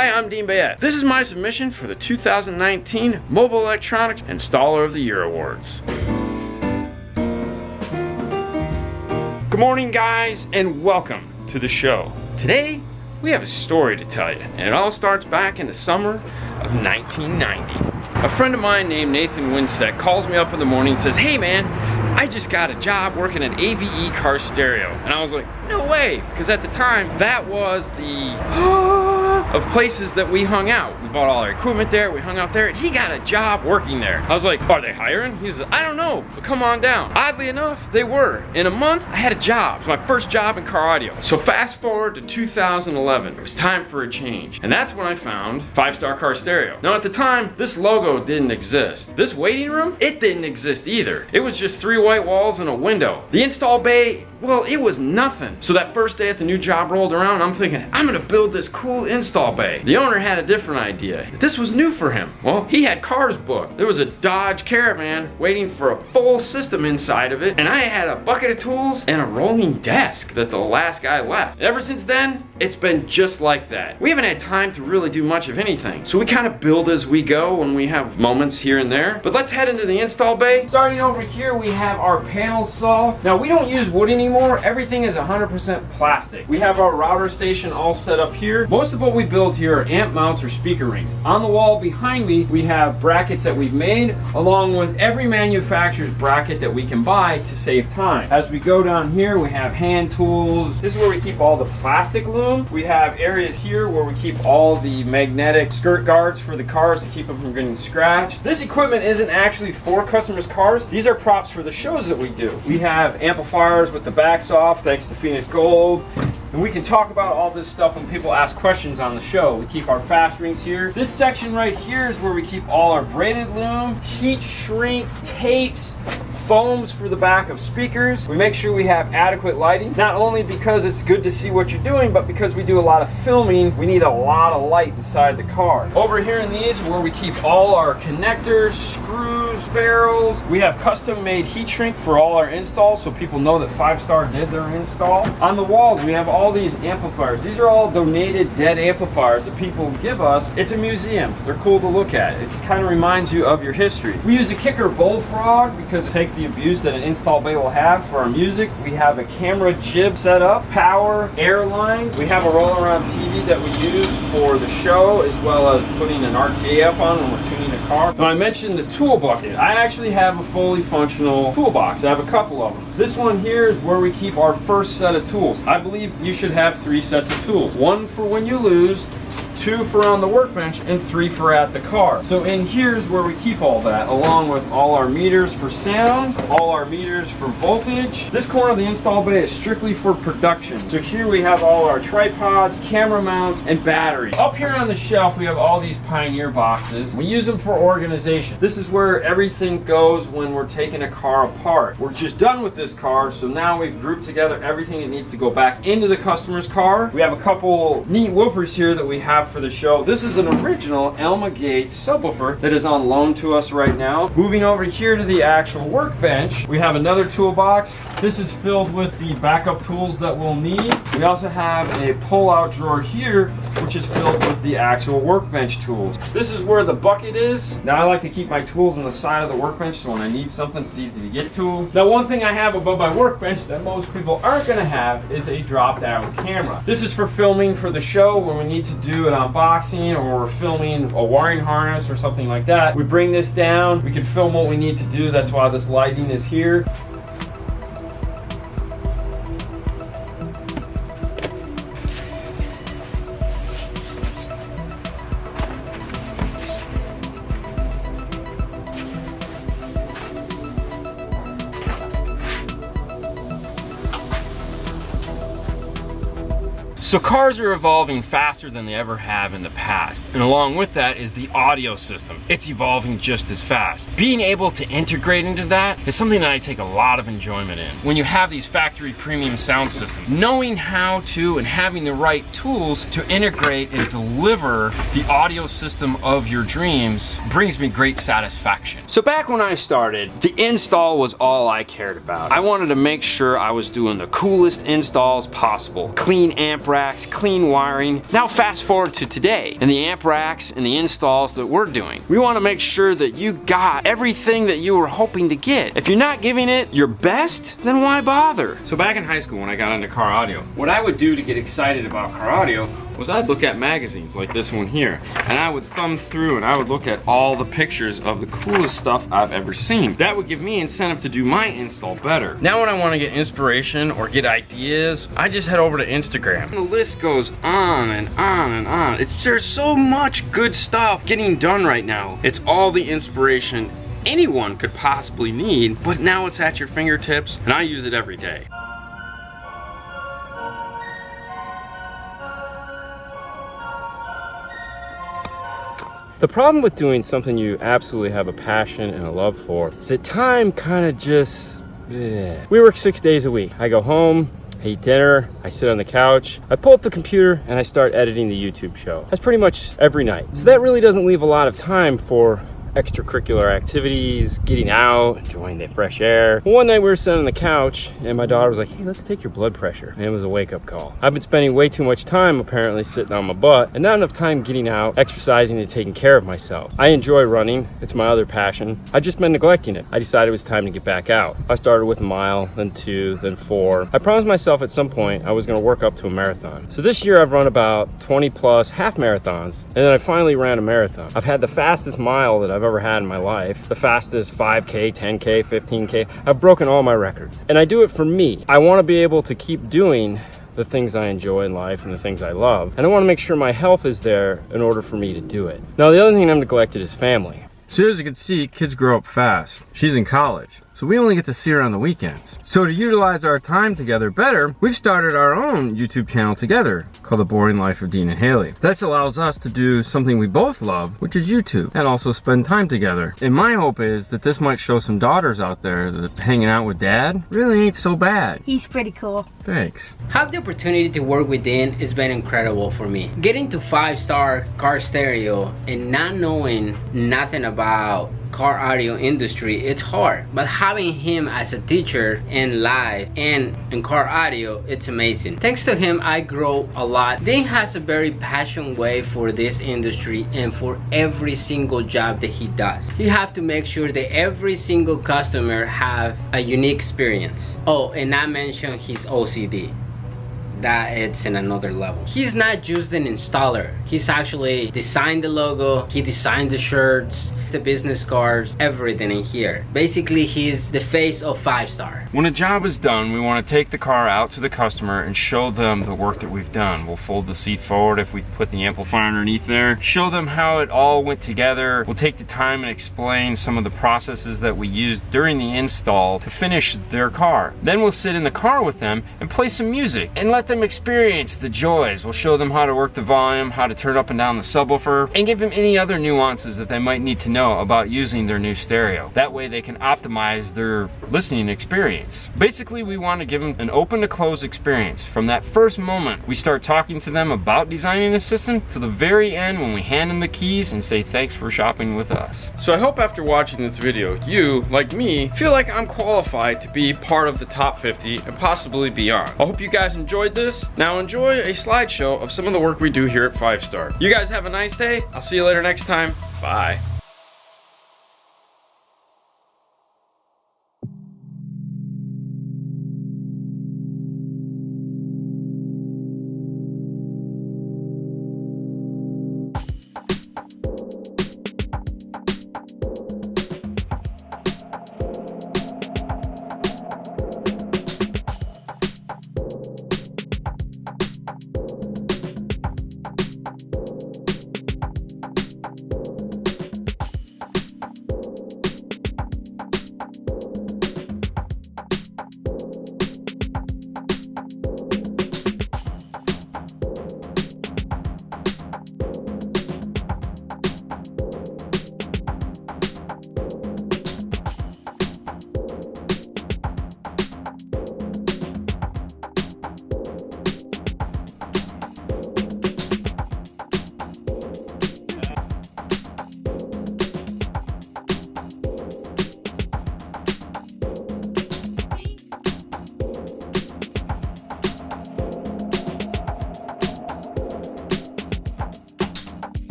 Hi, I'm Dean Beyett. This is my submission for the 2019 Mobile Electronics Installer of the Year Awards. Good morning, guys, and welcome to the show. Today, we have a story to tell you, and it all starts back in the summer of 1990. A friend of mine named Nathan Winsett calls me up in the morning and says, "Hey man, I just got a job working at AVE Car Stereo." And I was like, no way, because at the time, that was the of places that we hung out. We bought all our equipment there, we hung out there, and he got a job working there. I was like, are they hiring? He said, I don't know, but come on down. Oddly enough, they were. In a month, I had a job. It was my first job in car audio. So fast forward to 2011, it was time for a change. And that's when I found 5-Star Car Stereo. Now at the time, this logo didn't exist. This waiting room, it didn't exist either. It was just 3 white walls and a window. The install bay, well, it was nothing. So that first day at the new job rolled around, I'm thinking, I'm gonna build this cool install bay. The owner had a different idea. This was new for him. Well, he had cars booked. There was a Dodge Caravan waiting for a full system inside of it, and I had a bucket of tools and a rolling desk that the last guy left. And ever since then, it's been just like that. We haven't had time to really do much of anything. So we kind of build as we go when we have moments here and there. But let's head into the install bay. Starting over here, we have our panel saw. Now we don't use wood anymore. Everything is 100% plastic. We have our router station all set up here. Most of what we build here are amp mounts or speaker rings. On the wall behind me, we have brackets that we've made, along with every manufacturer's bracket that we can buy to save time. As we go down here, we have hand tools. This is where we keep all the plastic loom. We have areas here where we keep all the magnetic skirt guards for the cars to keep them from getting scratched. This equipment isn't actually for customers' cars. These are props for the shows that we do. We have amplifiers with the backs off, thanks to Phoenix Gold. And we can talk about all this stuff when people ask questions on the show. We keep our fast rings here. This section right here is where we keep all our braided loom, heat shrink, tapes, foams for the back of speakers. We make sure we have adequate lighting, not only because it's good to see what you're doing, but because we do a lot of filming, we need a lot of light inside the car. Over here in these are where we keep all our connectors, screws, ferrules. We have custom made heat shrink for all our installs so people know that 5-Star did their install. On the walls, we have all these amplifiers. These are all donated dead amplifiers that people give us. It's a museum. They're cool to look at. It kind of reminds you of your history. We use a Kicker Bullfrog because to take the abuse that an install bay will have for our music. We have a camera jib set up, power, air lines. We have a roll-around TV that we use for the show, as well as putting an RTA up on when we're tuning a car. Now I mentioned the tool bucket. I actually have a fully functional toolbox. I have a couple of them. This one here is where we keep our first set of tools. I believe you should have 3 sets of tools. 1 for when you lose, 2 for on the workbench, and 3 for at the car. So in here is where we keep all that, along with all our meters for sound, all our meters for voltage. This corner of the install bay is strictly for production. So here we have all our tripods, camera mounts, and batteries. Up here on the shelf we have all these Pioneer boxes. We use them for organization. This is where everything goes when we're taking a car apart. We're just done with this car, so now we've grouped together everything that needs to go back into the customer's car. We have a couple neat woofers here that we have for the show. This is an original Elma Gates subwoofer that is on loan to us right now. Moving over here to the actual workbench, we have another toolbox. This is filled with the backup tools that we'll need. We also have a pull-out drawer here, which is filled with the actual workbench tools. This is where the bucket is. Now I like to keep my tools on the side of the workbench so when I need something, it's easy to get to. Now one thing I have above my workbench that most people aren't going to have is a drop-down camera. This is for filming for the show when we need to do an unboxing or we're filming a wiring harness or something like that. We bring this down, we can film what we need to do. That's why this lighting is here. So cars are evolving faster than they ever have in the past, and along with that is the audio system. It's evolving just as fast. Being able to integrate into that is something that I take a lot of enjoyment in. When you have these factory premium sound systems, knowing how to and having the right tools to integrate and deliver the audio system of your dreams brings me great satisfaction. So back when I started, the install was all I cared about. I wanted to make sure I was doing the coolest installs possible. Clean amp rack racks, clean wiring. Now fast forward to today and the amp racks and the installs that we're doing. We want to make sure that you got everything that you were hoping to get. If you're not giving it your best, then why bother? So back in high school when I got into car audio, what I would do to get excited about car audio was I'd look at magazines like this one here, and I would thumb through and I would look at all the pictures of the coolest stuff I've ever seen. That would give me incentive to do my install better. Now when I want to get inspiration or get ideas, I just head over to Instagram. The list goes on and on and on. There's so much good stuff getting done right now. It's all the inspiration anyone could possibly need, but now it's at your fingertips, and I use it every day. The problem with doing something you absolutely have a passion and a love for is that time kind of just, We work 6 days a week. I go home, I eat dinner, I sit on the couch, I pull up the computer, and I start editing the YouTube show. That's pretty much every night. So that really doesn't leave a lot of time for extracurricular activities, getting out, enjoying the fresh air. One night we were sitting on the couch and my daughter was like, hey, let's take your blood pressure. And it was a wake-up call. I've been spending way too much time apparently sitting on my butt and not enough time getting out, exercising, and taking care of myself. I enjoy running. It's my other passion. I've just been neglecting it. I decided it was time to get back out. I started with a mile, then 2, then 4. I promised myself at some point I was going to work up to a marathon. So this year I've run about 20 plus half marathons, and then I finally ran a marathon. I've had the fastest mile that I've ever had in my life, the fastest 5K, 10K, 15K. I've broken all my records, and I do it for me. I want to be able to keep doing the things I enjoy in life and the things I love, and I want to make sure my health is there in order for me to do it. Now, the other thing I've neglected is family. So as you can see, kids grow up fast. She's in college, so we only get to see her on the weekends. So to utilize our time together better, we've started our own YouTube channel together called The Boring Life of Dean and Haley. This allows us to do something we both love, which is YouTube, and also spend time together. And my hope is that this might show some daughters out there that hanging out with dad really ain't so bad. He's pretty cool. Thanks. Have the opportunity to work with Dean has been incredible for me. Getting to 5-star car stereo and not knowing nothing about car audio industry, it's hard, but having him as a teacher in live and in car audio, it's amazing. Thanks to him, I grow a lot. Dean has a very passionate way for this industry and for every single job that he does. You have to make sure that every single customer have a unique experience. Oh, and not mention his OCD. That it's in another level. He's not just an installer. He's actually designed the logo, he designed the shirts, the business cards, everything in here. Basically, he's the face of 5-star. When a job is done, we want to take the car out to the customer and show them the work that we've done. We'll fold the seat forward if we put the amplifier underneath there, show them how it all went together. We'll take the time and explain some of the processes that we used during the install to finish their car. Then we'll sit in the car with them and play some music and let them experience the joys. We'll show them how to work the volume, how to turn up and down the subwoofer, and give them any other nuances that they might need to know about using their new stereo. That way they can optimize their listening experience. Basically, we want to give them an open to close experience. From that first moment we start talking to them about designing a system to the very end when we hand them the keys and say thanks for shopping with us. So I hope after watching this video, you, like me, feel like I'm qualified to be part of the top 50 and possibly beyond. I hope you guys enjoyed this. Now enjoy a slideshow of some of the work we do here at 5-Star. You guys have a nice day. I'll see you later next time. Bye.